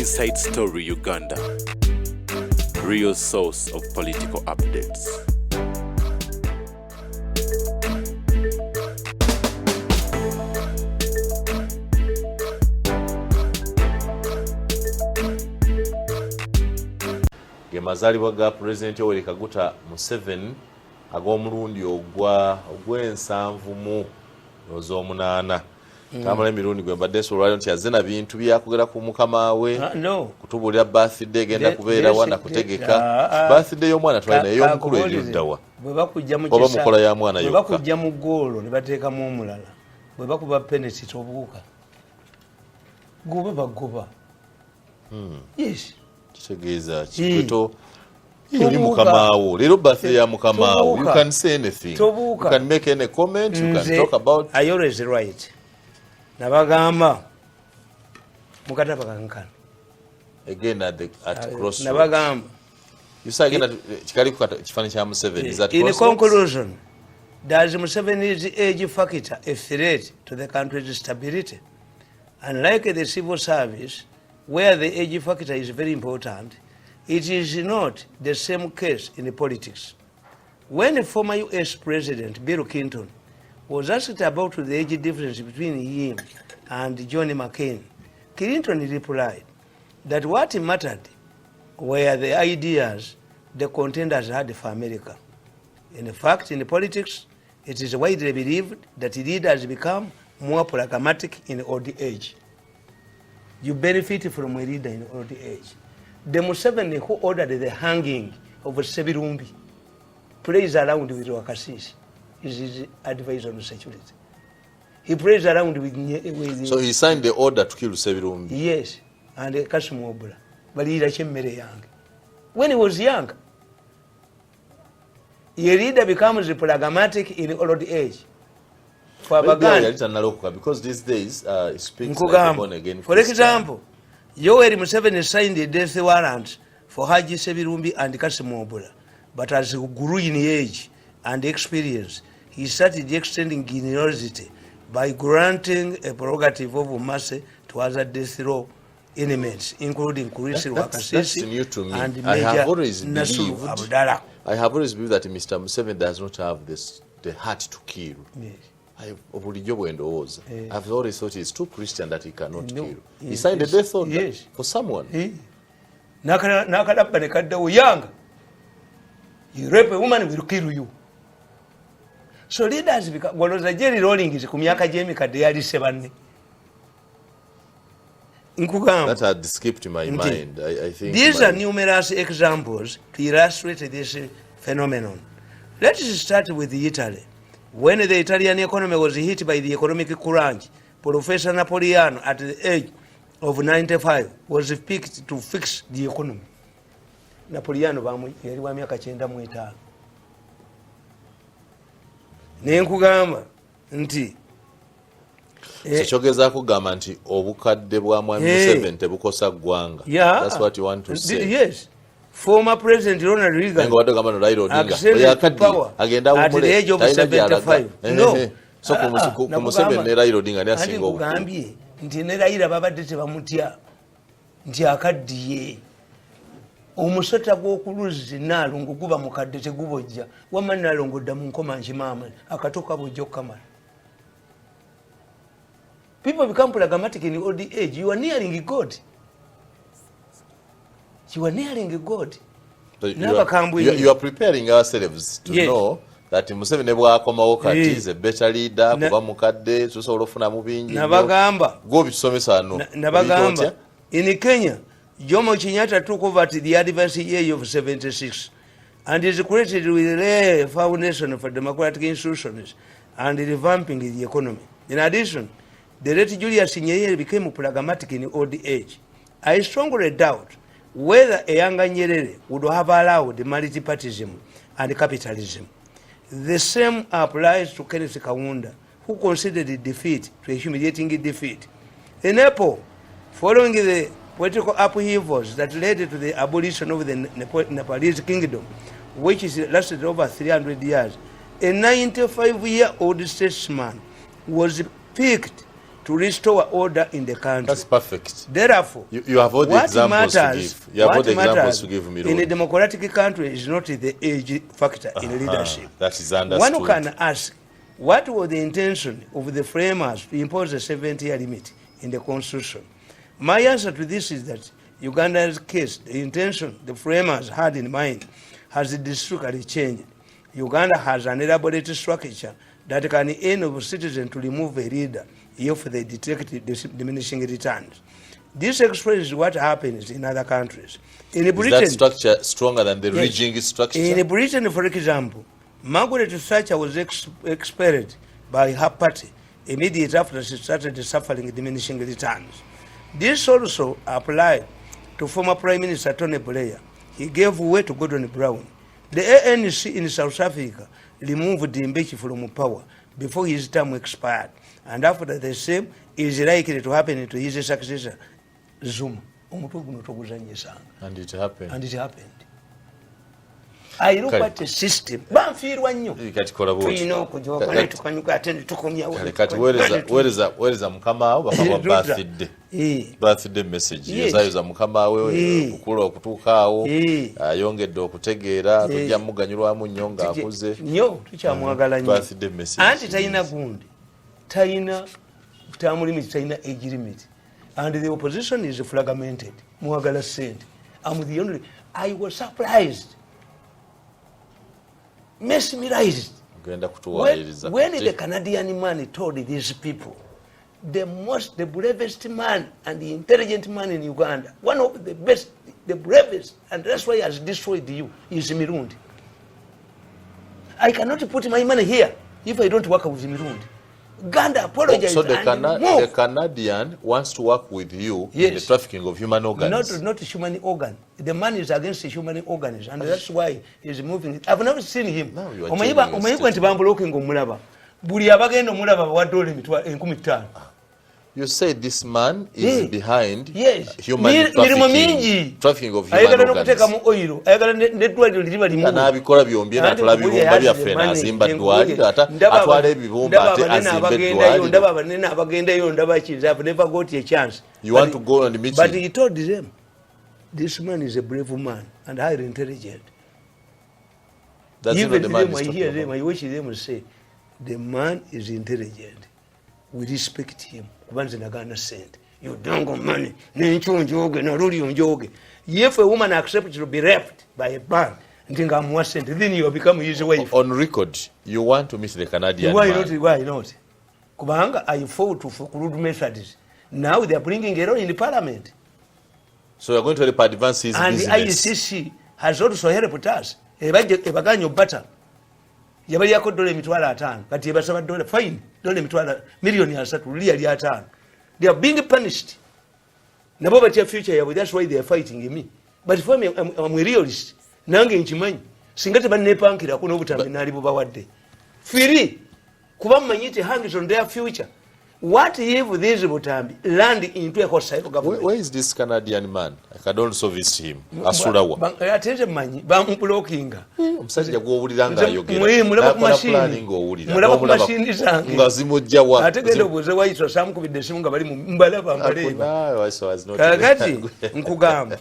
Inside Story Uganda, real source of political updates. Mazalibwa ga President Yoweri Kaguta Museveni ag'omulundi ogw'ensanvu mu n'oz'omunaana. Tamale Mirundi gwe mbadde olwaliro nti yazze na bintu byakugera ku mukama we kutubuulira birthday egenda kubeera wana kutegeka birthday y'omwana twalina ey'omukulu eryoddawa oba mukola ya mwana yokka bwe bakujja mu ggoolo ne bateekamu omulala bwe bakuba penalty tobuuka goba bagoba yes kitegeeza kikweto eri mukamawo leero birthday ya mukamawo you can say anything you can make any comment you can talk about I always right nabagamba mukataba kankana again at crossroads nabagamba you say again kikali kifani kya Museveni is that in conclusion does Museveni's age factor a threat to the country's stability? Unlike the civil service where the age factor is very important, it is not the same case in politics. When former US President Bill Clinton was asked about the age difference between him and John McCain, Clinton replied that what mattered were the ideas the contenders had for America. In fact, in politics, it is widely believed that leaders become more pragmatic in old age. You benefit from a leader in old age. The Museveni who ordered the hanging of Sebirumbi plays around with Wakasisi. Is his advisor on security. He plays around with so he signed the order to kill Sebirumbi. Yes, and Kasumobula. But he is very young. When he was young, a leader becomes pragmatic in old age. Because these days speaks like born again. For example, Yoweri Museveni signed a death warrant for Haji Sebirumbi and Kasumobula. But as he grew in age and experience, he started extending generosity by granting a prerogative of mercy to other death row inmates, including Kurisi Wakasisi and Major Nasuru Abdallah. I have always believed that Mr. Museveni does not have the heart to kill. Yes. I've always thought he's too Christian that he cannot kill. He signed a death order for someone. Young. You rape a woman, will kill you. So leaders become Jerry Rolling is Kumiaka Jamie Kadeyari 7. That had skipped my mind. I think these are numerous examples to illustrate this phenomenon. Let us start with Italy. When the Italian economy was hit by the economic crunch, Professor Napoleano at the age of 95 was picked to fix the economy. Napoleano yali wa myaka 95. Nenkugamba nti kyogeza kugamba nti obukadde bwa mwami Museveni tebukosa ggwanga. That's what you want to say. Yes. Former President Ronald Reagan accepted power at the age of 75. No. So ku Museveni ne Raila Odinga asinga obukambye nti ne Raila babadde tebamutya nti akaddiye omusota gw'okuluzi Naalongo guba mukadde tegubojja wamma Naalongo dda mu nkoma nkimaama akatoka bojja okamala. People become pragmatic in old age. You are nearing God. You are nearing God. So you are preparing ourselves to know that Museveni bw'akomawo kati is a better leader kuba mukadde tusobola ofuna mu bingi. Nabagamba. Go bisomesa ano. Nabagamba. In Kenya, Jomo Kenyatta took over at the advanced age of 76 and is created with a foundation for democratic institutions and revamping the economy. In addition, the late Julius Nyerere became pragmatic in old age. I strongly doubt whether a younger Nyerere would have allowed multipartyism and capitalism. The same applies to Kenneth Kaunda, who considered defeat to a humiliating defeat. In April, following the political upheavals that led to the abolition of the Nepalese kingdom, which lasted over 300 years, a 95-year-old statesman was picked to restore order in the country. That's perfect. Therefore, You have all the examples to give. You have all the examples to give me. In a democratic country is not the age factor in leadership. That is understood. One can ask, what was the intention of the framers to impose a 70-year limit in the constitution? My answer to this is that Uganda's case, the intention the framers had in mind has drastically changed. Uganda has an elaborate structure that can enable citizens to remove a leader if they detect diminishing returns. This expresses what happens in other countries. In Britain, is that structure stronger than the regional structure? In Britain, for example, Margaret Thatcher was expelled by her party immediately after she started suffering diminishing returns. This also applied to former Prime Minister Tony Blair. He gave way to Gordon Brown. The ANC in South Africa removed Mbeki from power before his term expired. And after the same is likely to happen to his successor, Zuma. And it happened. And it happened. I look at the system. Where is Mukama birthday message? Yes, I was Mukama okukula okutuukaawo ayongedde okutegeera tujja muganyulwamu nnyo ng'akuze nnyo tukyamwagala nnyo birthday message anti talina gundi talina term limit talina age limit and the opposition is fragmented mwagala sente. I'm the only. I was surprised, mesmerized when the Canadian man told these people, the bravest man and the intelligent man in Uganda, one of the best, the bravest, and that's why he has destroyed you, is Mirundi. I cannot put my money here if I don't work with Mirundi. Uganda apologized. So the Canadian wants to work with you in the trafficking of human organs. Not human organ. The man is against human organs, and that's why he's moving it. I've never seen him. You say this man is behind human trafficking of human organs. N'abikola byombi n'atwala bibumba byaffe n'azimba ddwaliro atwala ebibumba ate azimba ddwaliro. You want to go and meet him? But he told them, this man is a brave man and highly intelligent. That's even the man them, I hear them, I wish them say, the man is intelligent. We respect him. You don't go money. If a woman accepts to be raped by a man, then you become his wife. On record, you want to meet the Canadian man. Why not? Kubanga I fought for crude methods. Now they are bringing it on in the parliament. So you're going to help advance his business. And the ICC has also helped us. Butter. Yabali yako $5 kati yabasaba fine million $3 they are being punished nabo batya future yabwe. That's why they are fighting me. But for me, I'm a realist. Nange nchimanyi singa tebannepankira kuno obutambi nali bubawadde free kuba mmanyite hangs on their future. What if this butambi land into a hostile government? Where is this Canadian man? I can also visit him. Asurawa. Ateze manyi bamublockinga. Omusajja gw'owulira ng'ayogera. Mulaba ku machine zange. Nga zimujja wa. Ate genda obuuze wayitwa samukubidde esimu nga bali mu mbalaba mbaleba. Kakati nkugamba.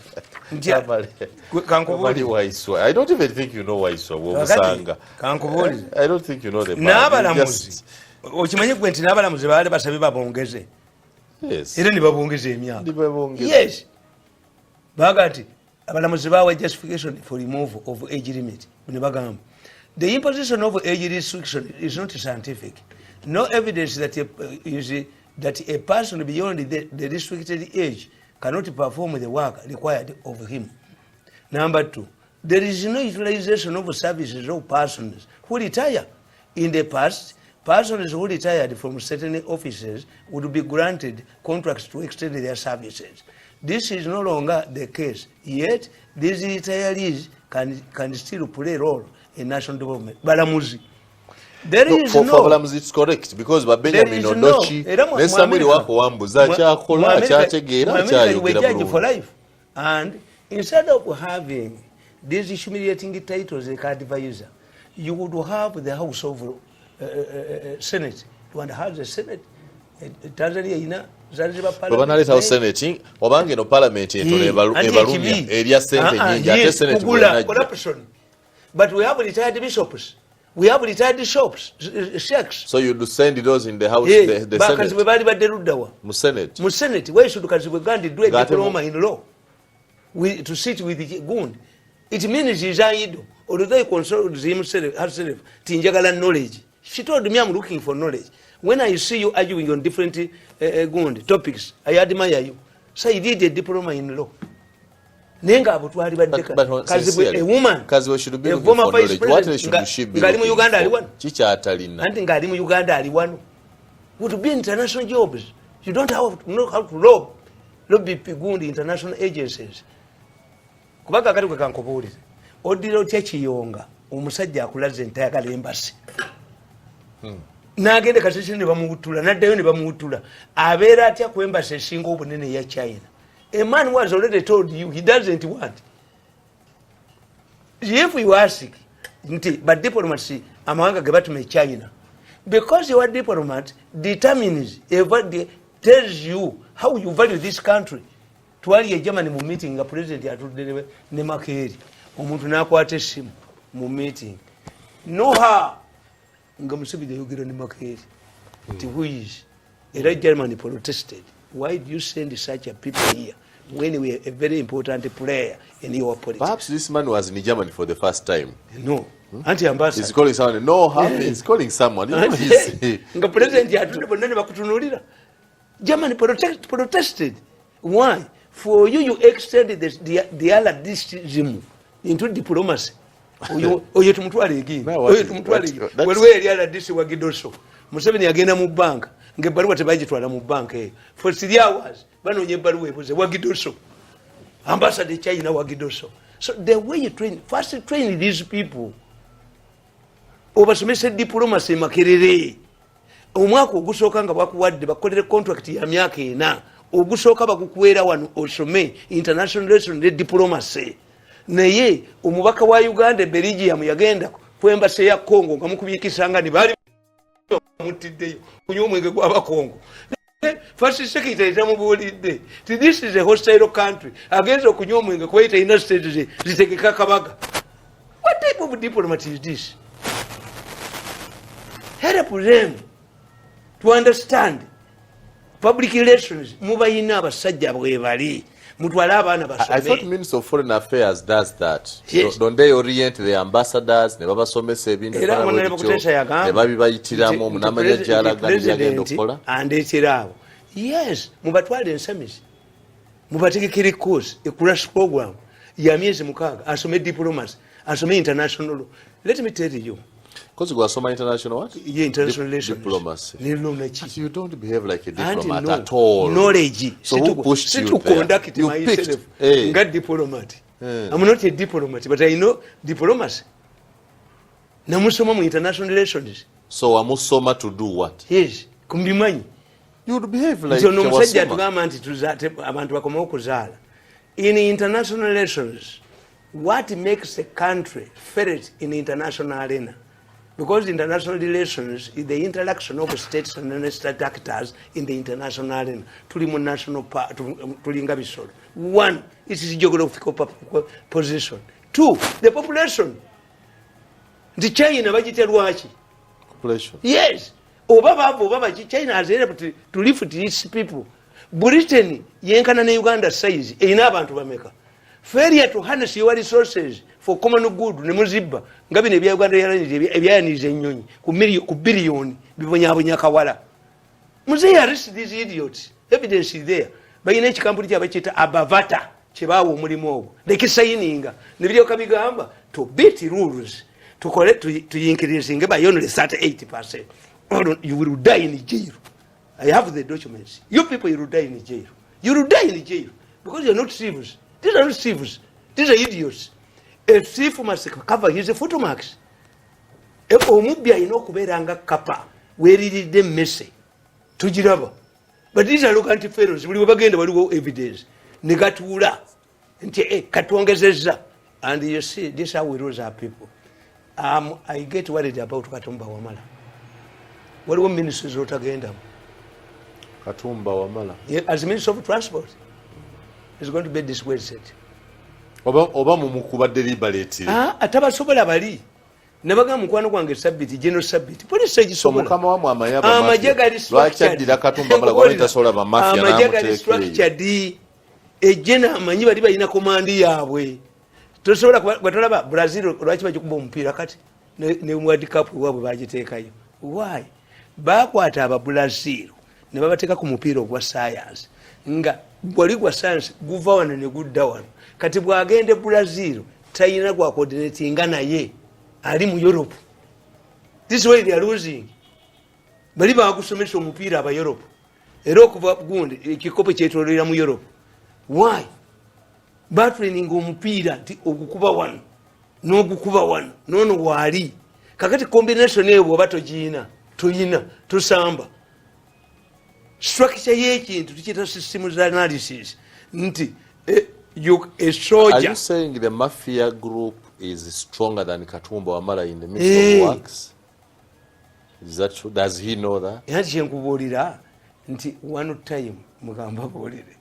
Kankubuulire. I don't even think you know Waiswa w'obusanga. Kankubuulire. I don't think you know the man. N'abalamuzi. Okimanyi gwe nti n'abalamuzi baali basabye babongeze. Yes. Era ne babongeza emyaka. Yes. Baga nti abalamuzi bawa justification for removal of age limit. Ne bagamba the imposition of age restriction is not scientific. No evidence that a person beyond the restricted age cannot perform the work required of him. Number 2, there is no utilization of services of persons who retire. In the past, persons who retired from certain offices would be granted contracts to extend their services. This is no longer the case. Yet, these retirees can still play a role in national development. Balamuzi. For Balamuzi, it's correct because Benjamin Odochi, Nesamuri wako wambuza chakola chategeera chayogera for life. And instead of having these humiliating titles like advisor, you would have the House of Senate. You want to have the Senate Tanzania ina Zanzibar parliament baba naleta senate obange no parliament etono ebalumya erya sente nyingi ate senate corruption. But we have retired bishops, we have retired sheikhs. So you do send those in the house, the Senate. Mu Senate, why should Kazibwe Gandhi do a diploma in law to sit with the Gund? It means he's idle. Although they consult herself, Tinjagala knowledge. She told me I'm looking for knowledge. When I see you arguing on different Gund topics, I admire you. So he did a diploma in law. Nenga abutwali badeka Kazibwe a woman should be a former vice president. What should be ngali mu Uganda ali wano chicha atalina anti ngali mu Uganda ali wano would be international jobs. You don't have to know how to lobby Gundi international agencies. Kubaga kali kankobuli odiro kyekiyonga omusajja akulaze ntayagala embassy nagende kasisi ne bamutula naddayo ne bamutula abeera atya ku embassy esinga obunene ya China. A man was already told you he doesn't want. If you ask, but diplomacy, amawanga gebatume China, because your diplomat determines, tells you how you value this country. Twali Germany mu meeting a president atudde ne Makeri, omuntu nakwata essimu mu meeting. No ha ngamusibide yogera ne Makeri. Who is? Era Germany protested. Why do you send such a people here when we are a very important player in your politics? Perhaps this man was in Germany for the first time. No. Anti-ambassador. He's calling someone. No, he's calling someone. You know, the president Germany protested. Why? For you extended the allianceism into diplomacy. Oyo tumutwale again. Oyo tumutwale again. Waliwe eri alliance wagidoso. Museveni agenda mu bank. Ngebaruwa tebagitwala mu bank for 3 hours banonye baruwa ebuze wagidoso ambassador China wagidoso. So the way you first train these people obasomesa diplomacy makerere omwaka ogusooka nga bakuwadde bakolere contract ya myaka 4 ogusooka bakukwera wano osome international relations ne diplomacy naye omubaka wa Uganda Belgium yagenda ku embassy ya Congo nga mukubikisanga ni bali mutiddeyo kunywa omwenge gw'abakongo. First secretary tamubulidde ti this is a hostile country agenza okunywa omwenge kubaita ina state zitegeka kabaga. What type of diplomat is this? Help them to understand public relations. Mubayina abasajja bwe bali mutwala abaana basome. I thought Minister of Foreign Affairs does that. Yes. Don't they orient the ambassadors ne babasomesa ebintu ne babibayitiramu munamanya gyalaga byagenda okukola andekeraabo. Yes, mubatwala ensamizi mubategekere course a crash program ya myezi 6 asome diplomacy asome international law. Let me tell you, because you asoma international what? Yeah, international relations. Diplomacy. You don't behave like a diplomat at all. Knowledge. So who pushed you to there? Conduct You myself. picked. Got diplomat. I'm not a diplomat, but I know diplomacy. Namusoma mu international relations. So amusoma to do what? Yes, kumbimanyi. You would behave like no musajja tugamba nti tuzate abantu bakoma okuzaala. In international relations, what makes a country felt in international arena? Because international relations is the interaction of states and non-state actors in the international arena. Tuli mu national tulinga bisolo. 1, it is geographical position. 2, the population. The China bagiterwaki? Population. Yes. Obaba China has able to live with these people. Britain yenkana ne Uganda size erina abantu bameka. Failure to harness your resources for common good ne muziba ngabi ne bya Uganda ebyanize ennyonyi ku billion bibonyabonya kawala. Muze arrest these idiots. Evidence is there. Bayina ekikampuni kyabachita abavata kyebawo omulimu ogwo. Lekisayininga ne byo kabigamba to beat rules to collect to increasing by only 38%. Or you will die in jail. I have the documents. You people, you will die in jail. You will die in jail because you're not thieves. These are not thieves. These are idiots. A thief must cover his photo marks. Omubya ino kuberanga kapa where did them messy to Jiraba. But these are look anti-pharaohs. We will begin the evidence. Negatula. And you see, this is how we lose our people. I get worried about Katumba Wamala. What were ministers wrote against them? Katumba Wamala. As Minister of Transport, is going to be dissuaded. Oba mumukuba deliberately. Atabasobola bali. Nebaga mukwano gwange sabiti general sabiti. Police egisobola. Omukama wa amayaba mafia. Amajaga Lwacha dira Katumba Wamala gwaleta sola ba mafia na amajaga structure ejena amanyi bali balina komandi yaabwe. Tosobola kwatolaba Brazil lwachi bagikuba omupiira kati ne World Cup wabwe bagiteekayo. Why? Bakwata aba Brazil ne babateeka ku mupiira ogwa science. Nga gwali gwa science guva wano ne gudda wano. Kati bwagende Brazil tayina gwa coordinating naye ali mu Europe. This is why they are losing. Bali bakusomesa omupiira aba Europe. Era okuva gundi ekikopo kyetolera mu Europe. Why? Batraining omupiira nti ogukuba wano n'ogukuba wano nono wali. Kakati combination eyo batogiina tuyina tusamba. Structure y'ekintu tukiyita systems analysis nti a soldier. Are you saying the mafia group is stronger than Katumba Wamala in the Ministry of Works? Is that true? Does he know that? Yanti kyenkubuulira nti one time mugamba buulire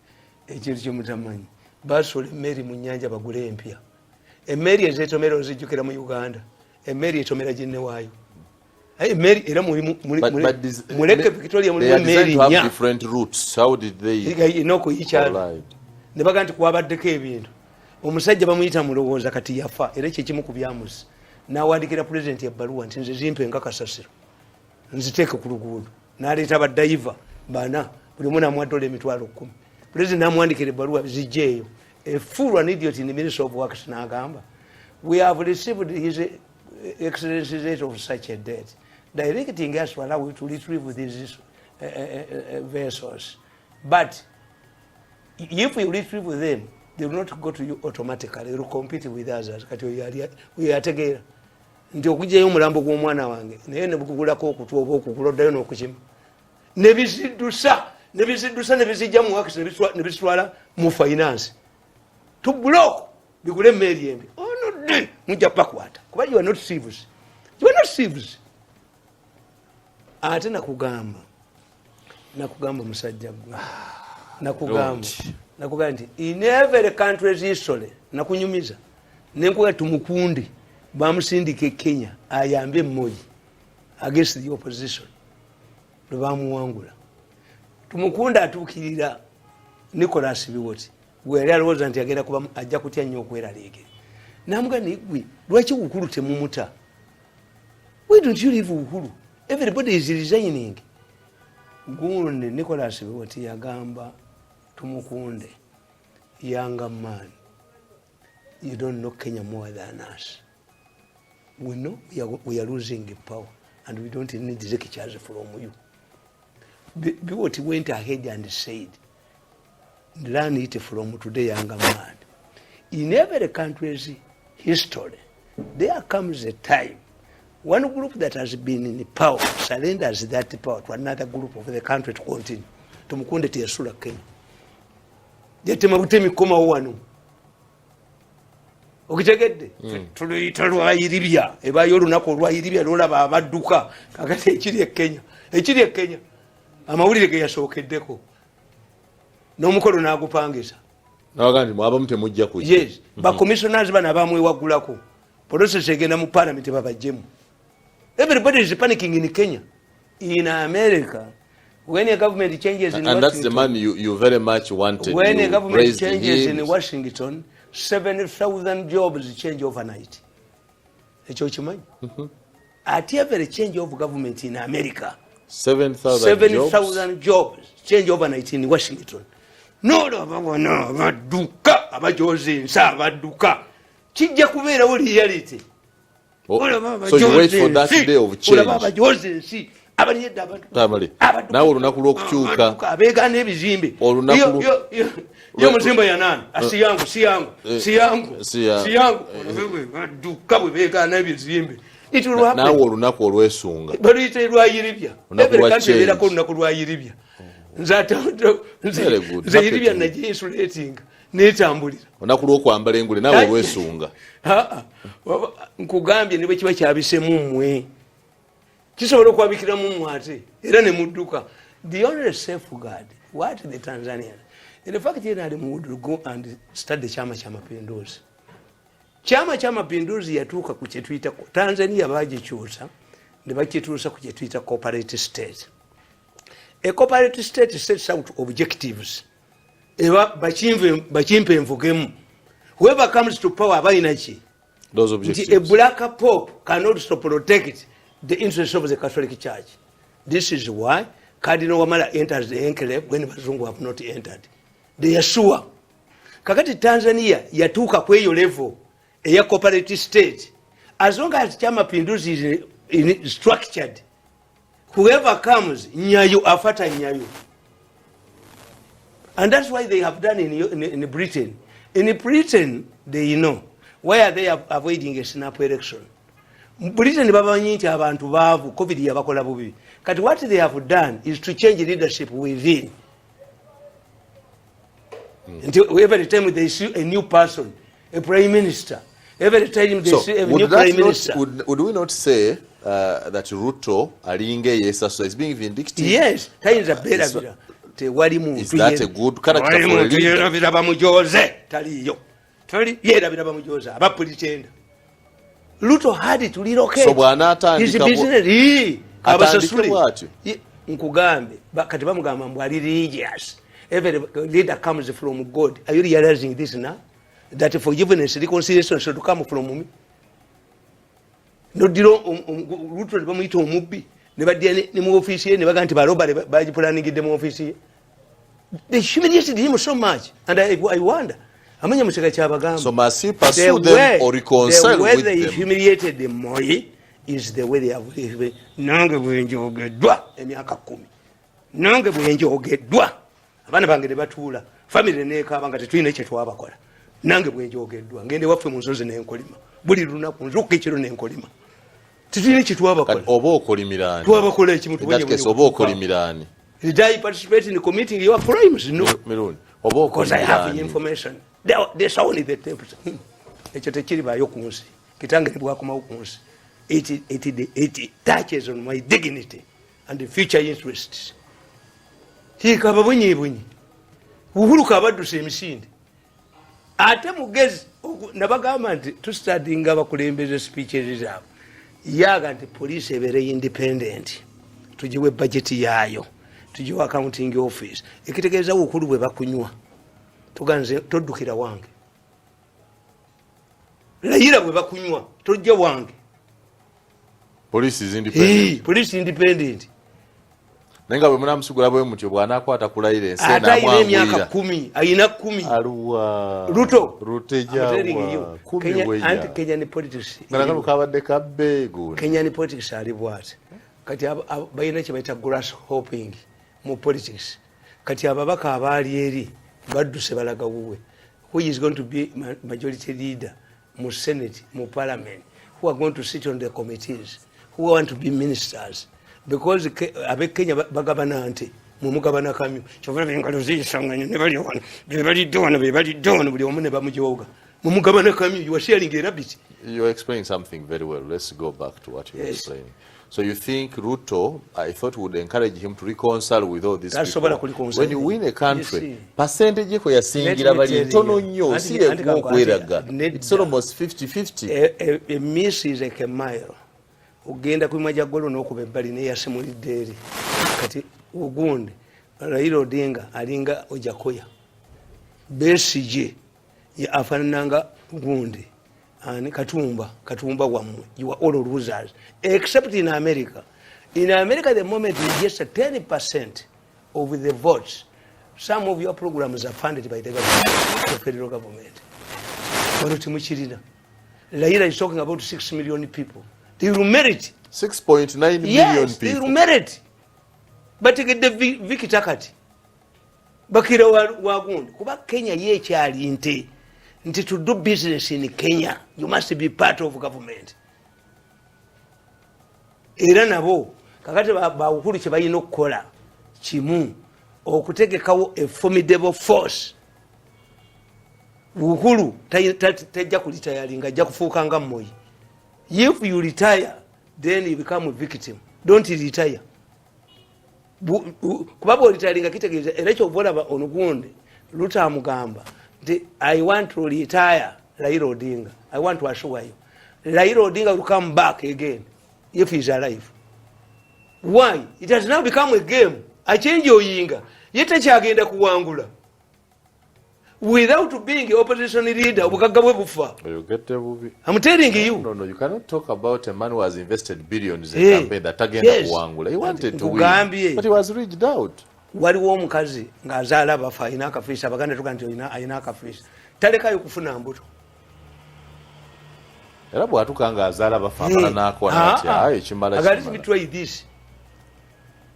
ekintu kyemutamanyi basola emmeri mu nnyanja bagule empya. Emmeri ezeetomera ozijjukira mu Uganda. Emmeri etomera ginne waayo. Emmeri era muleke Victoria mulimu emmeri nnya. Different routes. How did they collide? Ne baga nti kwabaddeko ebintu. Omusajja bamuyita mulowooza kati yafa era kyekimu ku byamusi. N'awandiikira pulezidenti ebbaluwa nti nze zimpe nga kasasiro. Nziteeke ku luguudo. N'aleeta baddayiva bana buli omu n'amuwa $10,000. Pulezidenti n'amuwandikira ebbaluwa zijjeeyo. A fool and idiot in the Ministry of Works n'agamba, we have received his excellency's rate of such a debt, directing us to allow you to retrieve these vessels. But if we retrieve them, they will not go to you automatically. They will compete with others. We are together. Nti okujjayo omulambo gw'omwana wange naye ne bukugulako okutu oba okugula oddayo n'okukima ne biziddusa ne bizijja mu Works ne bisitwala mu finance to block bigule emmeri embi. Ono dde mujja pakwata kuba you are not thieves. You are not thieves. Ate nakugamba musajja gwe nakugamba nti in every country's history nakunyumiza nenkuga tumukundi bamusindika Kenya ayambe mmoja against the opposition lwamuwangula. Tumukunda atukirira Nicholas Biwoti gwera alowooza nti agenda kuba ajja kutya nnyo okweraliike. Namuga nigwe lwaki Uhuru temumuta? Why don't you leave Uhuru? Everybody is resigning. Gundi Nicholas Biwoti yagamba tumukunde, younger man, you don't know Kenya more than us. We know we are losing power and we don't need lectures from you. Biwoti went ahead and said, learn it from today, younger man. In every country's history, there comes a time one group that has been in power surrenders that power to another group of the country to continue. Tumukunde tiyasula Kenya. Yatema butemi koma wano. Okitegedde? Tuluyita lwayiribya. Ebayo olunaku olwayiribya lolaba abadduka. Kakati ekiri e Kenya. Amawulire ge yasookeddeko. N'omukolo n'agupangisa. Nawagandi mwaba mutemujja kujja. Yes. Ba commissioners bana bamwewagulako. Process egenda mu parliament babajjemu. Everybody is panicking in Kenya. In America, when a government changes in and Washington, that's the man you very much wanted. When a government changes in Washington, 7,000 jobs change overnight. At every change of government in America, 7,000 jobs change overnight in Washington. No, baduka abajoze nsa abaduka kijja kubeera oli reality. So you wait for that day of change. Tamale. Nawe olunaku lw'okukyuka abeegana ebizimbe yo muzimbo ya nani si yangu baduka bwe beegana ebizimbe nawe olunaku olwesunga baluyita lwayiribya eberekantebeerako olunaku lwayiribya nze yiribya naginsulatinga netambulira olunaku lw'okwambala engule nawe olwesunga. Nkugambye ne bwe kiba kyabisemu mmwe kisobola okwabikiramu mmwe ate era ne mudduka The only safeguard, what the Tanzanians, in fact, would go and start the Chama Cha Mapinduzi. Chama Cha Mapinduzi yatuuka ku kye tuyita Tanzania bagikyusa ne bakituusa ku kye tuyita cooperative state. A cooperative state sets out objectives. Eba bakimpe envugemu. Whoever comes to power abayina ki? Those objectives. A black pope cannot protect the interests of the Catholic Church. This is why Cardinal Wamala enters the enclave when Bazungu have not entered. They are sure. Kakati Tanzania yatuuka kweyo level a cooperative state. As long as Chama Pinduzi is structured, whoever comes, nyayo afata nyayo. And that's why they have done in Britain. In Britain, they know where they are avoiding a snap election. Britain babanyi nti abantu baavu COVID yabakola bubi. Kati what they have done is to change leadership within. Until every time they see a new person, a prime minister, every time they see a new prime minister. Would we not say that Ruto alinge yesa so is being vindictive? Yes, is a better. Is that a good character for a leader? Luto had it to relocate. So bwana his business atandike bwatyo. Nkugambe kati bamugamba mbu ali religious. Every leader comes from God. Are you realizing this now? That forgiveness, reconciliation should come from me. No diro Ruto bamuyita omubbi. Ne badya ne mu office ye ne baga nti baroba baji planning mu office ye. They humiliated him so much, and I wonder. Amanya museka kyabagamba. So must he pursue them or reconcile with them? The way they humiliated the Moi is the way they have nange bwenjogeddwa emyaka 10. Nange bwenjogeddwa. Abana bange ne batuula. Family neekaaba nga tetulina kye twabakola. Nange bwenjogeddwa. Ngende waffe mu nsozi n'enkolima. Buli lunaku nzuuka ekiro n'enkolima. Tetulina kye twabakola. Oba okolimirani. Twabakola ekimu tuwenye bwenye. Oba okolimirani. Did I participate in committing your crimes? No. Mirundi. Because I have information. They saw only the tapes. Ekyo tekiribayo ku nsi. Kitange bwakomawo ku nsi. It touches on my dignity and the future interests. Hikaba bunyi. Uhuru kabadduse emisinde. Ate mugezi nabagamba nti tustudyinga abakulembeze speeches zaabwe. Yaga nti police ebeere independent. Tugiwe budget yaayo. Tugiwe accounting office. Ekitegeeza ubukulu bwe bakunywa. Tuganze toddukira wange. Layira bwe bakunywa tojja wange. Police is independent. Police independent. Nenga bwe munamusugula bwe mutyo bwanakwata kulayira ensi na mwangulira. Ata emyaka 10, ayina 10. Aluwa. Rutejawa. Kenya ni politics. Ngalaga kabadde kabego. Kenya ni politics ali bwati. Kati bayina kye bayita grass hopping mu politics. Kati ababaka abali eri badduse balaga wuwe. Who is going to be majority leader mu Senate, mu Parliament? Who are going to sit on the committees? Who want to be ministers? Because abe Kenya bagabana ante mu mugabana kamyu. Kyovera bingalo zisanganya ne bali wana. Bali dona buli omu ne bamujoga. Mu mugabana kamyu you are sharing a rabbit. You are explaining something very well. Let's go back to what you were explaining. So you think Ruto, I thought, would encourage him to reconcile with all these people. When you win a country, percentage for your singular value, it's almost 50-50. A miss is like a mile. Ugenda kumaja golo n'okuba ebbali ne yasimulidde eri. Kati ugundi Raila Odinga alinga Ojakoya. Besigye ya afananga ugundi. And Katumba wamwe. You are all losers. Except in America. In America, the moment you get 10% of the votes, some of your programs are funded by the government, the federal government. Laila is talking about 6 million people. They will merit. 6.9 million yes, people. They will merit. But you get the Viki Takati. Bakira wagundi. Kuba Kenya ye chali inte. To do business in Kenya, you must be part of government. Era nabo kakati ba Uhuru kye bayina okukola kimu okutegekawo a formidable force. Uhuru tajja kulitayalinga ajja kufuuka nga Moi. If you retire, then you become a victim. Don't retire. kuba bw'olitalinga kitegeeza era kyovolaba onugundi Luta amugamba nti I want to retire Raila Odinga. I want to assure you Raila Odinga will come back again if he's alive. Why? It has now become a game. A change oyinga yete kyagenda kuwangula without being opposition leader obugagga bwe bufa. I'm telling you. No, you cannot talk about a man who has invested billions in a campaign that agenda kuwangula. He wanted to win, but he was reached out. Waliwo omukazi ng'azaala bafa alina akafiisa abaganda tuga nti alina akafiisa talekayo kufuna mbuto era bw'atuuka ng'azaala bafa amala n'akola nti ekimala betray this.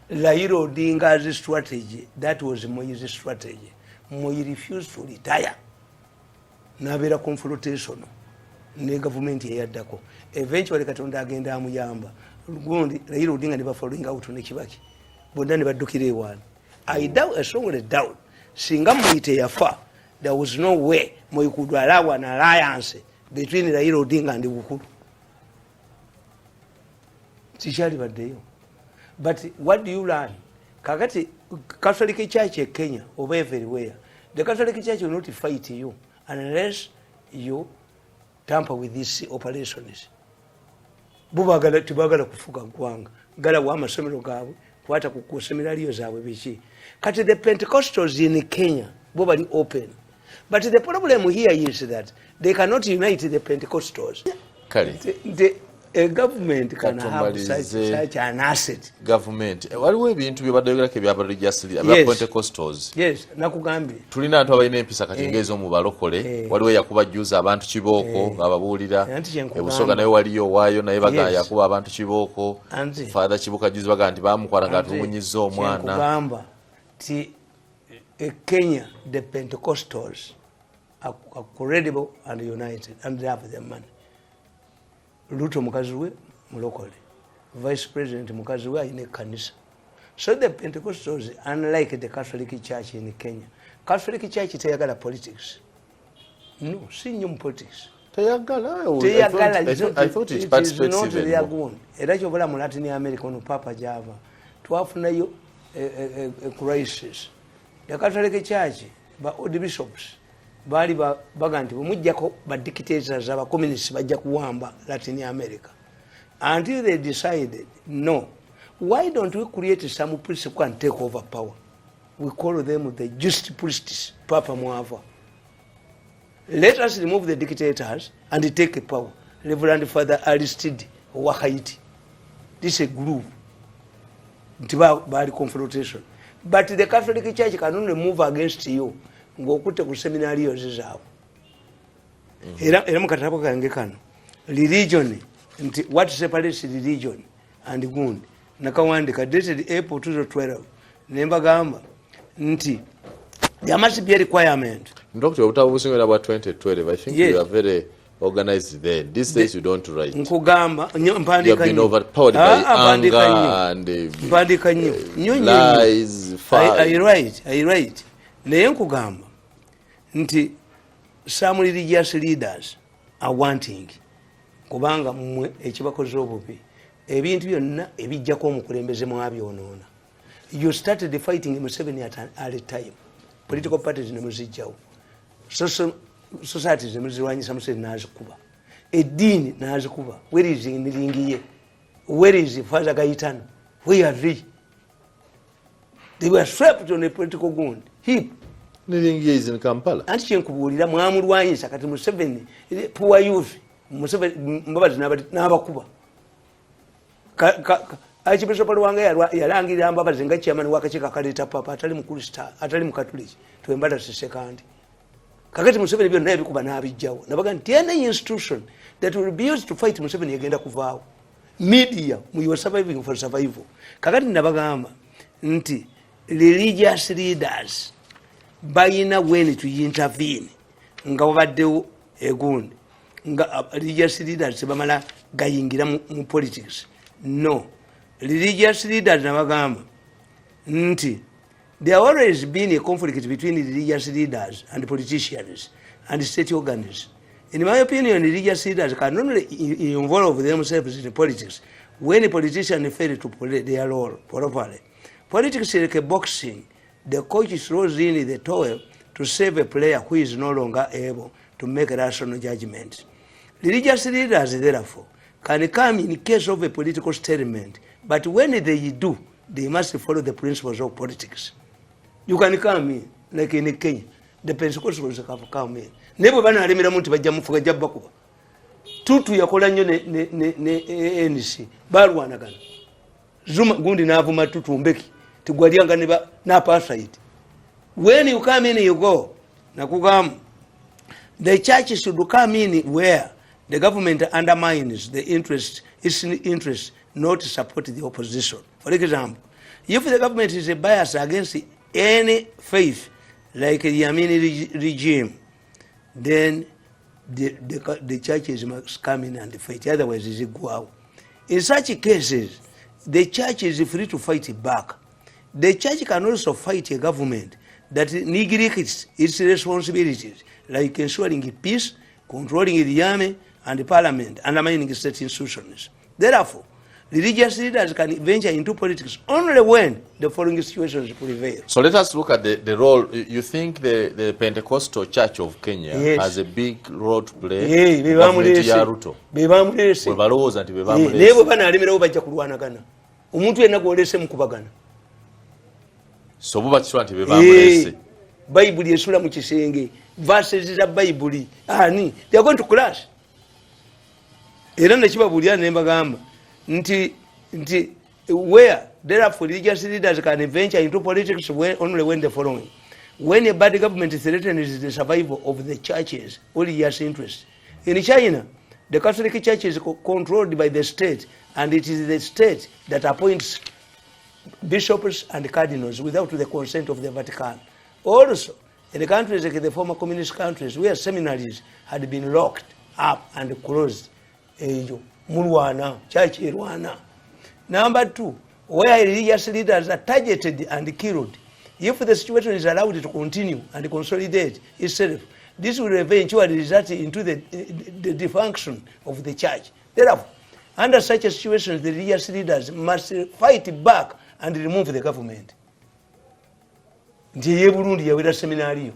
Raila Odinga's strategy, that was Moi's strategy. Moi refused to retire. Nabera confrontation ne government yaddako. Eventually Katonda agenda amuyamba. Gundi Raila Odinga never following out ne Kibaki. Bonna ne baddukira ewaani. I doubt, I strongly doubt, singa Moite yafa, there was no way Moi could allow an alliance between Raila Odinga and Bukulu. Tichali baddeyo. But what do you learn? Kakati Catholic Church in Kenya over everywhere. The Catholic Church will not fight you unless you tamper with these operations. Bubagala tibagala kufuga gwanga. Gala wa amasomero gaabwe kwata ku seminariyo zaabwe biki. Kati the Pentecostals in Kenya bobali open. But the problem here is that they cannot unite the Pentecostals. A government can have such an asset. Government. Waliwo ebintu byebaddeyogerako ebya religious Pentecostals. Yes, nakugambye. Tulina abantu abalina empisa kati ng'ezo mu balokole. Waliwo yakuba juza abantu kibooko ng'ababuulira. Ebusoga naye waliyo waayo naye baga yakuba abantu kibooko. Father Kibuka juzi baga nti baamukwala ng'atulugunyizza omwana. Nakugamba ti Kenya, the Pentecostals are credible and united and they have their money. Ruto mukazi we mulokole, vice president mukazi we ayine kanisa. So the Pentecostals, unlike the Catholic Church in Kenya, Catholic Church teyagala politics. No, si nnyo politics. Teyagala. I thought it participates even more. Era kyobola mu Latin America ono Papa Java twafunayo a crisis. The Catholic Church all the bishops bali baga nti bwemujjako badictators abacommunists bajja kuwamba Latin America until they decided no, why don't we create some priests who can take over power? We call them the just priests. Papa Mwava, let us remove the dictators and take power. Reverend Father Aristide wa Haiti, this is a group bali confrontation, but the Catholic Church can only move against you ng'okutte ku seminariyo zaabwe. Era mu katabo kange kano religion nti what separates religion and gundi nakawandika dated April 2012 ne mbagamba nti there must be a requirement. Dr. Obutabo businga about 2012. I think you are very organized there. These days you don't write. Nkugamba mpandika you have been overpowered by anger and lies. I write. Naye nkugamba nti some religious leaders are wanting kubanga mmwe ekibakoze obubi ebintu byonna ebijjako omukulembeze mwabyonoona. You started fighting Museveni at a time. Political parties ne muzijjawo, societies ne muzirwanyisa Museveni n'azikuba, eddiini n'azikuba. Where is emiringi ye? Where is Father Gaitano? Where are they? They were swept on a political ground heap. Miringi is in Kampala. Anti kyenkubuulira mwamulwanyisa kati Museveni poor youth Museveni mbabazi n'abakuba. Archbishop Lwanga yalangirira Mbabazi nga chairman w'akakiiko akaleeta papa atali mukrista atali mukatuliki twembata sisekandi. Kakati Museveni byonna ebikuba n'abijjawo nabaga nti any institution that will be used to fight Museveni egenda kuvaawo. Media you are surviving for survival. Kakati nabagamba nti religious leaders bayina when to intervene nga wabaddewo egundi nga religious leaders bamala gayingira mu politics. No, religious leaders nabagamba nti there always been a conflict between religious leaders and politicians and state organs. In my opinion, religious leaders can only involve themselves in politics when politicians fail to play their role properly. Politics is like a boxing. The coach throws in the towel to save a player who is no longer able to make rational judgments. Religious leaders, therefore, can come in case of a political statement, but when they do, they must follow the principles of politics. You can come in, like in Kenya, the Pentecostals have come in. Never bana alimira muntu bajja mufuga jabba kuba. Tutu yakola nnyo ne ANC balwanagana. Zuma gundi n'avuma Tutu Mbeki tugwalyanga na apartheid. When you come in, you go. Nakugam, the church should come in where the government undermines the interest, its interest, not support the opposition. For example, if the government is biased against any faith, like the Yamini regime, then the churches must come in and fight. Otherwise, it go out. In such cases, the church is free to fight back. The church can also fight a government that neglects its responsibilities, like ensuring peace, controlling the army and the parliament, undermining state institutions. Therefore, religious leaders can venture into politics only when the following situations prevail. So let us look at the role. You think the Pentecostal Church of Kenya has a big role to play? So Bible yesula mu kisenge, verses za Bible ani they are going to clash. Era nekibabulya ne mbagamba nti where therefore religious leaders can venture into politics only when the following: when a bad government threatens the survival of the churches or religious interests. In China, the Catholic Church is controlled by the state, and it is the state that appoints bishops and cardinals without the consent of the Vatican. Also, in the countries like the former communist countries where seminaries had been locked up and closed, church irwana. Number two, where religious leaders are targeted and killed. If the situation is allowed to continue and consolidate itself, this will eventually result into the dysfunction of the church. Therefore, under such situations, the religious leaders must fight back and remove the government. Ndiye Burundi yawera seminary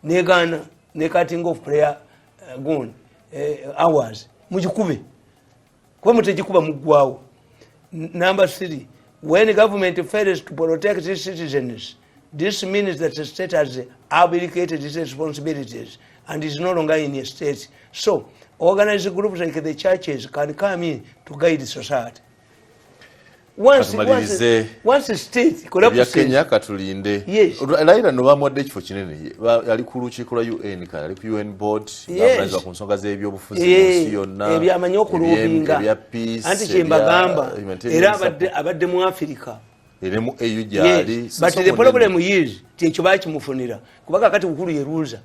negana ne cutting of prayer hours mujikube kwa mutajikuba mugwawo. Number 3, when the government fails to protect its citizens, this means that the state has abdicated its responsibilities and is no longer in a state. So organized groups like the churches can come in to guide society. Once state collapses, Kenya katulinde. Yes. Laila no bamwadde ekifo kinene. Yali ku lukiiko lwa UN kale ku UN board babanza ku nsonga z'ebyobufuzi munsi yonna. Ebyamanyi okulubinga. Ebya peace. Anti kyembagamba era abadde mu Africa. Eremu EU gyali. But the problem is tekyo bakimufunira. Kubanga kati bukulu yeruza.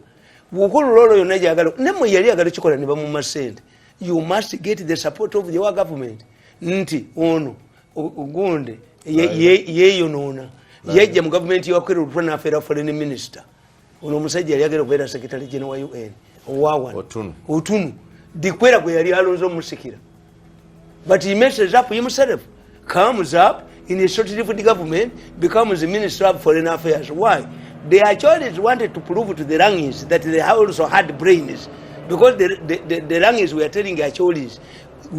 Bukulu lolo yonna gyagala. Nemo yali agala kikola ne bamumma sente. You must get the support of your government. Nti ono ugunde yeyonona yajja mu government yakwera olutwana afera foreign minister ono musajja yali agera kwera secretary general wa UN owawa otunu dikwera gwe yali alonzo musikira, but he messes up himself, comes up in a short lived government, becomes the minister of foreign affairs. Why? The Acholis wanted to prove to the Rangis that they also had brains, because the Rangis were telling the Acholis,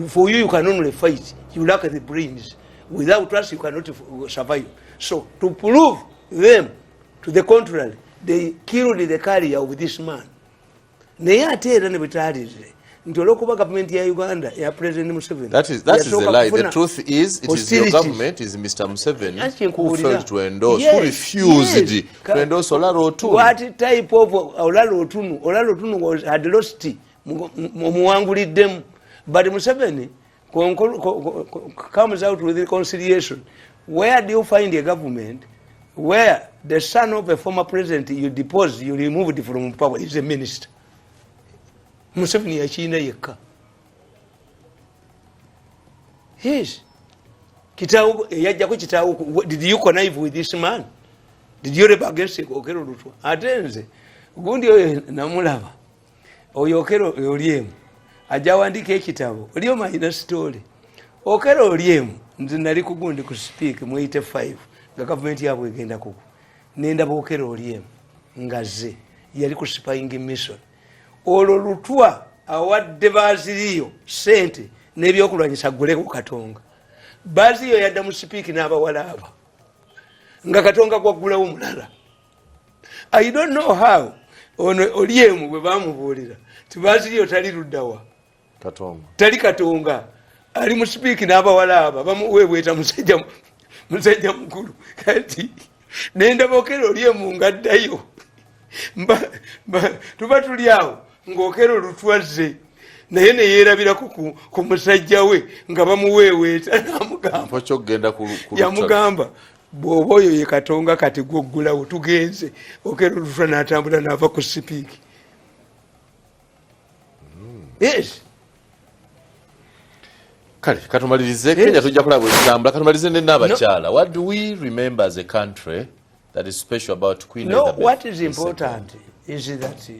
for you can only fight, you lack the brains. Without trust, you cannot survive. So, to prove them to the contrary, they killed the carrier of this man. That is the lie. The truth is, it is your government, is Mr. Museveni, who failed to endorse, who refused to endorse Olalo Otunu. What type of Olalo Otunu? Olalo Otunu had lost them, but Museveni comes out with reconciliation. Where do you find a government where the son of a former president you depose, you remove it from power, is a minister? Museveni yachina yekka. Yes. Kitabu yajja ko kitabu, did you connive with this man? Did you rebel against Okero Lutwa? Atenze. Gundi oyo namulaba. Oyo Okero Olyemu. Ajawandika ekitabo. Oliyo mayina story. Okero Olyemu nze nali kugundi ku speak mu 85. nga gavumenti yaabwe egenda kuku nenda bookera oliemu ngaze yali ku spying mission olwo lutwa awadde baaziriyo sente n'ebyokulwanyisa aguleko katonga baaziriyo yadda mu sipiiki n'abawalaaba nga katonga gwaggulawo mulala. I don't know how ono oliemu bwe bamubuulira tibaaziriyo tali luddawa tali katonga ali mu sipiiki n'abawalaaba bamuweebweta musajja mukulu kati nenda bookera oliemu ngaddayo tuba tuli awo ng'okera olutwaze naye neyeerabira ku musajja we nga bamuweeweeta yamugamba bw'oba oyo ye katonga kati gwoggulawo tugenze okera olutwa n'atambula n'ava ku sipiiki. Yes. Kale katumalirize Kenya tujja kulaba ekitambula katumalirize ne n'abakyala. What do we remember as a country that is special about Queen Elizabeth? No, what is important is that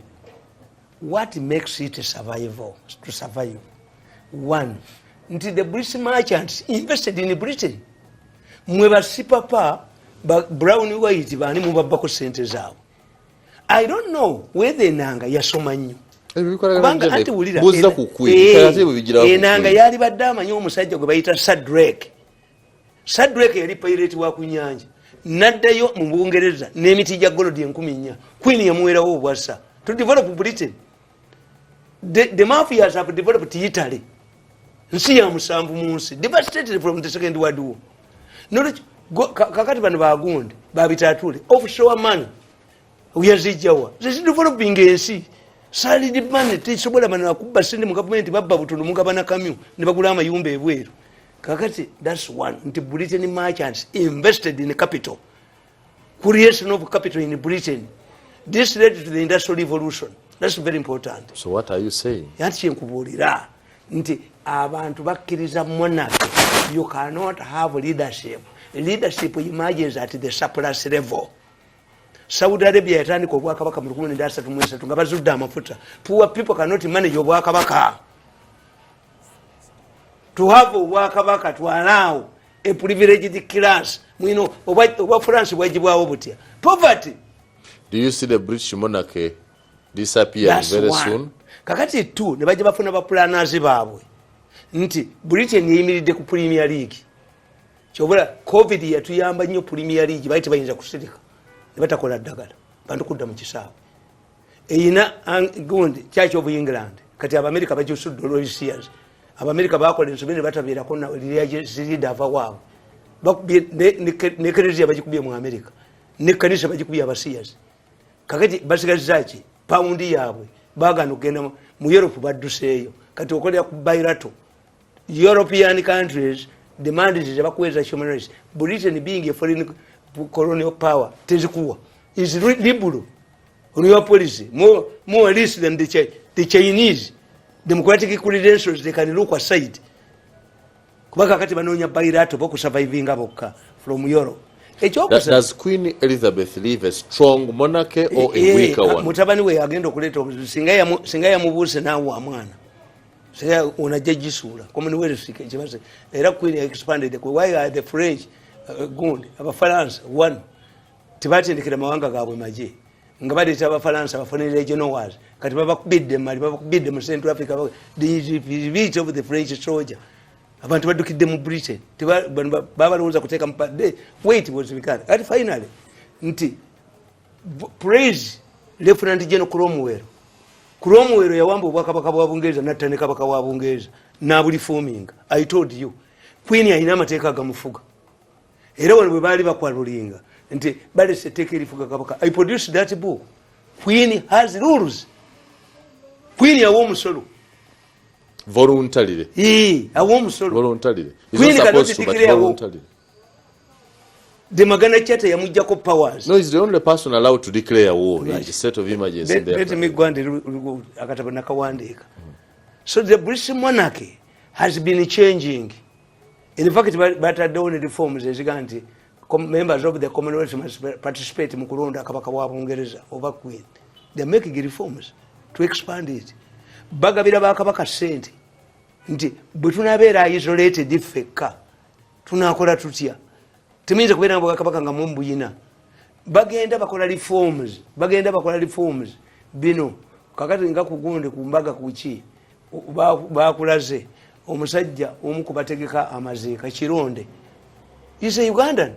what makes it survive. One, until the British merchants invested in Britain. Mwe basipapa brown white bani mubabako sente zaawo. I don't know whether enanga yasoma nnyo. Kubanga ati wulira enanga yali badde amanyi omusajja gwe bayita Sadrek yali pirate wa ku nyanja naddayo mu Bungereza n'emiti gya gold 4,000 Queen yamuweerawo obwassa to develop Britain. The mafias have developed Italy. Nsi ya musanvu mu nsi devastated from the Second World War. Kakati bano bagundi babitatule offshore money uyazijjawa zideveloping ensi solid money tisobola bano akubba sente mu government babba butono mugabana kamyu ne bagula amayumba ebweru. Kakati that's one. Nti Britain merchants invested in capital, creation of capital in Britain. This led to the Industrial Revolution. That's very important. So what are you saying? Yanti kyenkubuulira nti abantu bakkiriza monarchy. You cannot have leadership. Leadership emerges at the surplus level. Saudi Arabia yatandika obwakabaka mu 1933 nga bazudde amafuta. Poor people cannot manage obwakabaka. To have obwakabaka to allow a privileged class. You know, oba France bwagibwawo butya. Poverty. Do you see the British monarchy disappearing very soon? Kakati tu ne bajja bafuna ba planners baabwe nti Britain yeyimiridde ku Premier League. Kyobula COVID yatuyamba nnyo Premier League bayite bayinza kusirika ne batakola ddagala bantu kudda mu kisaawe eyina gundi Church of England kati Abamerika bajusudde olw'esias Abamerika bakola ensobi ne batabeerako zirida ava waabwe ne Eklezia bagikubye mu Amerika ne kanisa bagikubye abasias kakati basigazaki paundi yaabwe bagana okugenda mu Europe badduseeyo kati okolera ku bilateral European countries demands bakuweza human rights. Britain being a foreign colonial power tezikuwa is liberal on your policy more least than the Chinese democratic credentials. They can look aside kubaka kati banoonya bilateral boku surviving bokka from Europe. Does Queen Elizabeth leave a strong monarchy or a weaker one? Mutabani we agenda okuleta singa yamubuuse naawe amwana singa onajjajisuula commonwealth ekibazo era Queen expanded. Why are the French gundi Abafalansa one tibatendekera mawanga gaabwe maje nga baleeta Abafalansa bafunire regional wars kati babakubidde mali babakubidde mu Central Africa the beat of the French soldier. Abantu badukidde mu Britain babalowooza kuteeka mpadde wait was because at finally nti praise Lieutenant General Cromwell yawamba obwakabaka bwa Bungereza natta ne kabaka wa Bungereza nabuli forming. I told you Queen alina amateeka agamufuga era wano bwe baali bakwalulinga nti balese teeka erifuga kabaka. I produced that book. Queen has rules. Queen yawa omusolo voluntarily. Voluntarily. He's not supposed to, but voluntarily. The Magana Charter yamujjako powers. No, he's the only person allowed to declare war. Right. It's a set of images in there. Let me go and akataba nakawandiika. So the British monarchy has been changing. In fact, but down reforms eziganti members of the Commonwealth must participate mu kulonda kabaka wa Bungereza over Queen. They are making reforms to expand it. Bagabira bakabaka sente nti bwe tunabeera isolated fekka tunakola tutya teminza kubeera nga kabaka nga mumbuyina bagenda bakola reforms bino kakati nga kugunde kumbaga kuki bakulaze omusajja omu kubategeka amazeeka kironde is a Ugandan.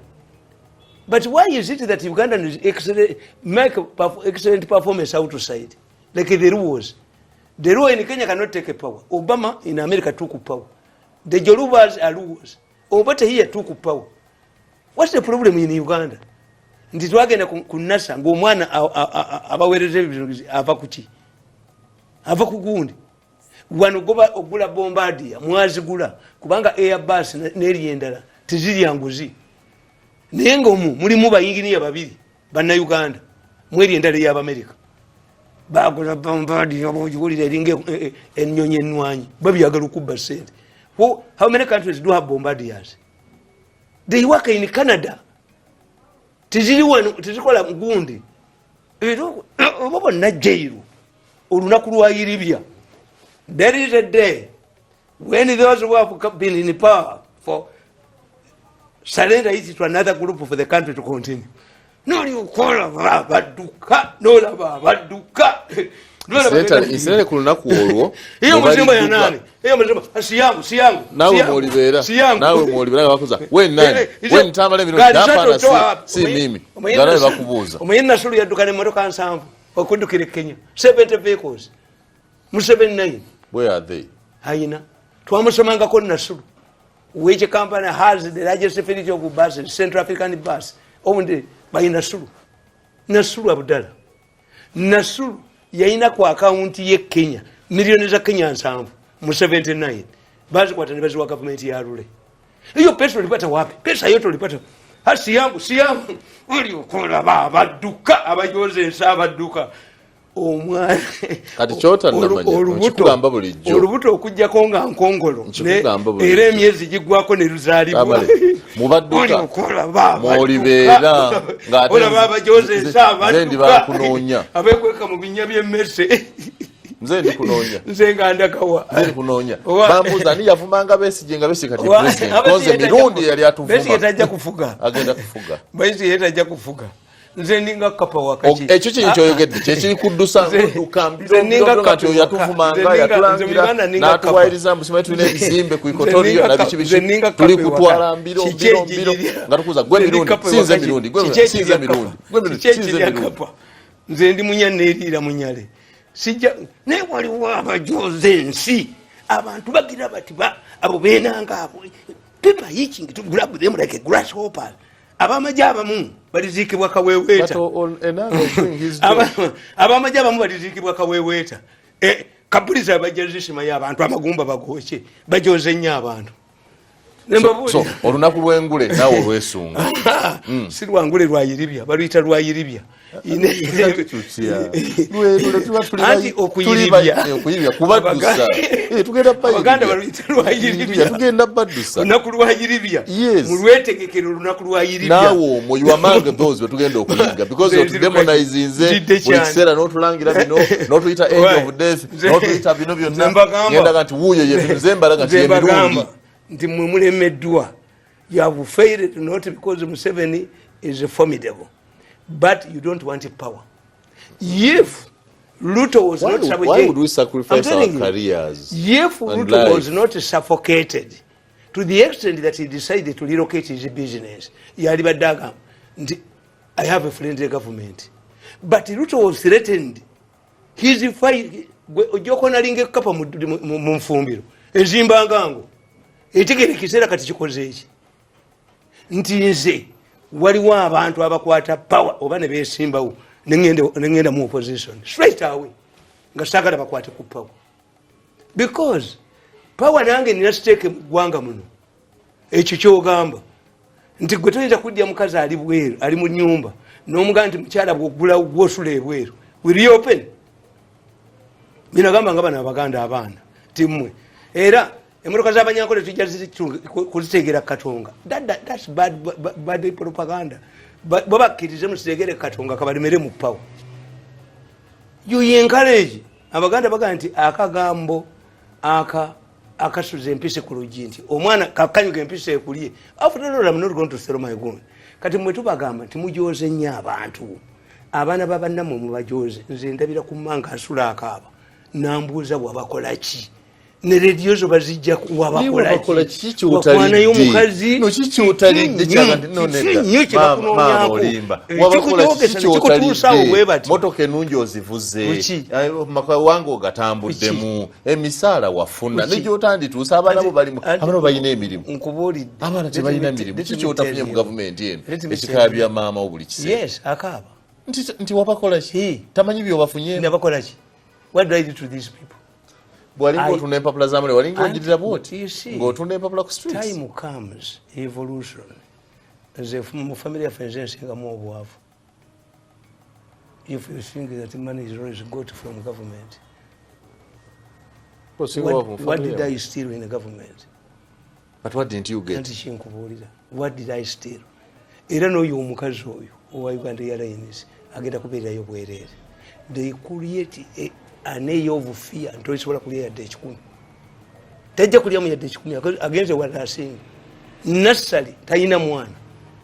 But why is it that Ugandan is excellent performance outside like the rules? The rule in Kenya cannot take a power. Obama in America took power. The Yorubas are rulers. Obata here took power. What's the problem in Uganda? Nditwagenda kunasa ng'omwana abaweereza ebintu ava kuki ava kugundi wano goba ogula bombardia mwazigula kubanga Airbus n'eri endala teziri yanguzi naye ng'omu mulimu bayinginiya babiri banna Uganda mweri endala y'Amerika bagula bombardia abogulira eringa ennyonyi ennwanyi babyagala okubba ssente. How many countries do have bombardiers? They work in Canada. Tizikola mugundi oba najjairu olunaku lwayiribya. There is a day when those who have been in power for surrender it to another group for the country to continue. Nolikola baduka nolaba baduka isere kulunaku olwo iyo muzimba ya nani iyo muzimba siyangu nawe mwolibera bakuza when Tamale Mirundi hapana si mimi ngana bakubuza omuyina sulu yadukane motoka nsanvu okudukire Kenya 70 vehicles mu 79. Where are they? Haina twamusomanga ko nasulu which company has the largest fleet of buses, Central African bus owned by Nasulu Abdallah. Nasulu yaina ku account ye Kenya milioni za Kenya nsanvu mu 79 bazi kwa tani bazi wa government ya Rule. Hiyo pesa ulipata wapi? Pesa yote ulipata hasi yangu uli ukola baduka abajoze nsaba duka omwana kati chota ndamanya chikugamba bulijjo olubuto okujja konga nkongolo era emyezi gigwako ne luzalibwa mubaduka molibera ngati ola baba joze nsaba zendi bakunoonya abekweka mu binya by'emmese nze ndi kunoonya nze ngandakawa nze kunoonya bambuza ni yavumanga Besigye nga Besigye kati president koze Mirundi yali atuvuma Besigye tajja kufuga agenda kufuga Besigye tajja kufuga nze ndinga kapa wakati ekyo kintu kyoyogedde kyekiri kuddusa ndukambiro kati oyo yatuvumanga yatulangira n'atuwayiriza mbusimaye tulina ebizimbe ku ikotoriyo na biki tuli kutwala mbiro nga tukuza gwe Mirundi sinze Mirundi gwe sinze Mirundi nze ndi munyane eriira munyale sijja naye waliwo abajoze ensi abantu bagira bati abo beenanga abo people eating to grab them like a grasshopper abamaje abamu balizikibwa kaweweeta abamaje abamu balizikibwa kaweweeta kabuliza abajazishima y'abantu amagumba bagoche bajoze nnyo abantu so olunaku lw'engule nawe olwesunga si lwangule lwayiribya baluyita lwayiribya anti okuyiribya kubaddusa Abaganda baluyita lwayiribya tugenda baddusa olunaku lwayiribya mu lwetegekero olunaku lwayiribya nawe omwo you among those betugenda okuyiga because otudemonizinze buli kiseera n'otulangira bino n'otuyita end of death n'otuyita bino byonna ngenda nti wuuyo ye nze mbalaga nti ye Mirundi nti mwe mulemeddwa. You have failed not because Museveni is formidable, but you don't want power. If Ruto was not suffocated, why would we sacrifice our careers? If Ruto was not suffocated to the extent that he decided to relocate his business, I have a friendly government. But Ruto was threatened. His fight, Jokonalinge Kapa Mumfumbiro, Ezimbangango. Etegere kiseera kati kikoze eki nti nze waliwo abantu abakwata power oba ne beesimbawo nengenda mu opposition straight away nga saagala bakwate ku power because power nange nina stake mu ggwanga muno. Ekyo kyogamba nti gwe toyinza kuddya mukazi ali bweru ali mu nnyumba n'omugamba nti mukyala bw'ogulawo gw'osula ebweru will you open? Binagamba nga bano Abaganda abaana timmwe era emotoka z'abanyankole tujja kuzitegera Katonga. That's bad propaganda. Babakkirize muzitegere Katonga kabalemere mu power. You encourage Abaganda baga nti akagambo akasuze empise ku lugi nti omwana kakanyuga empise ekulye after all I'm not going to throw my gun kati mwe tubagamba nti mujoze nnyo abantu abaana babannammwe mubajoze nze ndabira ku mmanga asula akaaba nambuuza bwabakola ki ne rediyo zo bazijja wabakola ki wakwanayo omukazi motoka ennungi ozivuze wange ogatambuddemu emisaala wafuna nejyotandituusa abaana bo abaana balina emirimu abaana tebalina mirimu kiki kyotafunye mu gavumenti eno ekikaya bya maama wo buli akaaba nti wabakola ki tamanyi byobafunye nabakola ki what do I do to these people bwalinga otunda empapula zamule walinga ojirira bwoti ng'otunda empapula ku streets. Time comes evolution nze mu family yaffe nze nsingamu obwavu if you think that money is always got from government what did I steal in the government but what didn't you get anti kinkubuulira what did I steal era n'oyo omukazi oyo owa Uganda Airlines agenda kubeerayo bwereere they create an air of fear nti osobola kulya yadde ekikumi tajja kulyamu yadde ekikumi agenze walasinga nassali talina mwana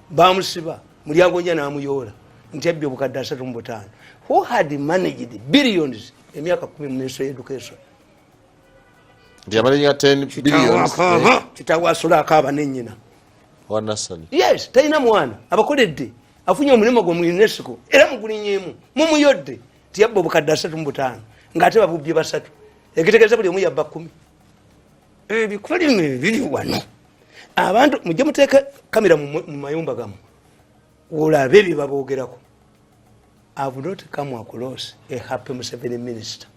bamusiba mulyango nja n'amuyoola nti abbye obukadde 35 who had managed billions emyaka 10 mu ministry of education ndiamalinga 10 billions kitawa asula akaaba nennyina wa nassali yes talina mwana abakoledde afunye omulimu gwe mu UNESCO era mugulinyeemu mumuyodde ti yabba obukadde 35 ng'ate babubye basatu ekitegeeza buli omu yabba 10 ebikolimu biri wano abantu mujje muteeka kamera mu mayumba gamu olabe bye baboogerako I have not come across a happy Museveni minister.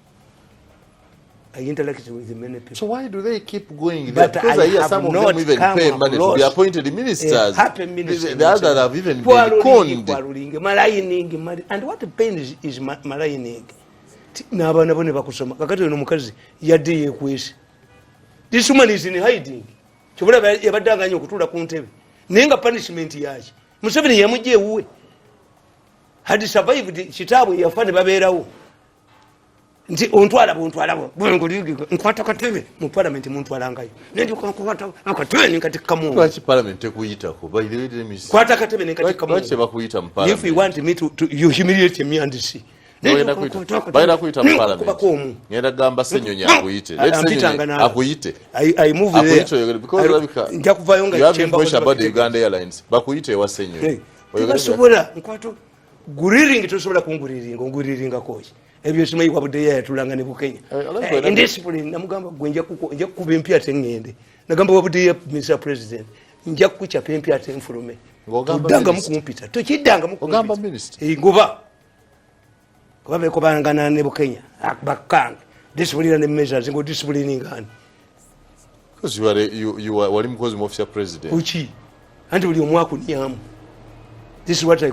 I interact with many people. So why do they keep going there? Because I hear some of them even pay money to be appointed ministers. Happy minister. The others have even been conned. And what pains is malaying. N'abaana bone bakusoma kakati ono mukazi yadde yekwese this woman is in hiding kibula yabaddanganya okutula ku ntebe naye nga punishment yaki Museveni yamujja ewuwe had survived kitaabwe yafa ne babeerawo nti ontwalabo nkwata katebe mu parliament muntwalangayo nendikwata akatebe nenkatikamu lwaki parliament ekuyitako kwata katebe nenkatikamu lwaki bakuyita mu parliament if you want me to you humiliate me and see bayina kuyita mu parliament ngenda gamba Ssenyonyi akuyite akuyite nja kuvayo nga the Uganda Airlines bakuyite ewa Ssenyonyi basobola nkwato guriringi tosobola kunguriringa onguriringa koji ebyo simayi wabudde yatulanga ne Bukenya indiscipline namugamba gwe nja kukuba empya tengende nagamba wabudde Mr President nja kukuchapa empya tenfulume odanga mukumpita tokidanga ogamba minister ngoba kubabe kubangana ne Bukenya bakanga discipline ne measures ngo discipline ngani because you are wali mukozi mu office president uchi anti buli omwaku nyamu this is what I